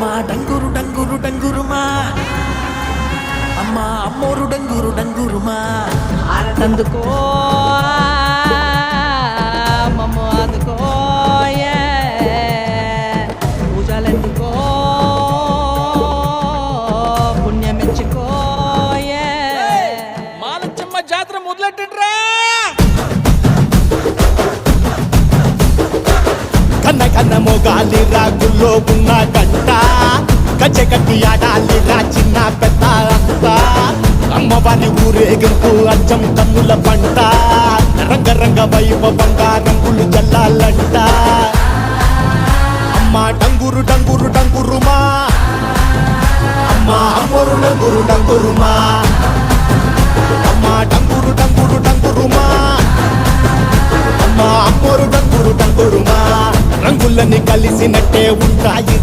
అమ్మా డంగురు డంగురు డంగురుమా అమ్మా అమ్మోరు డంగురు డంగురుమా అందుకో మమ్మ అందుకో పూజలెందుకో పుణ్యమెచ్చుకో మాలచ్చమ్మ జాతర మొదలెట్టండ్రా కన్న కన్న మొగాలి రాగుల్లో ఉన్న గంట గజ్జెగట్టి ఆడాలిరా చిన్న పెద్ద అంతా అమ్మవారి ఊరేగింపు అచ్చం కన్నుల పంట రంగరంగ వైభవంగా రంగులు జల్లాలంట అమ్మ డంగురు డంగురు డంగురుమా అమ్మ అమ్మోరు డంగురు డంగురుమా అమ్మ డంగురు డంగురు డంగురుమా అమ్మ అమ్మోరు డంగురు డంగురుమా రంగులని కలిసినట్టే ఉంటాయి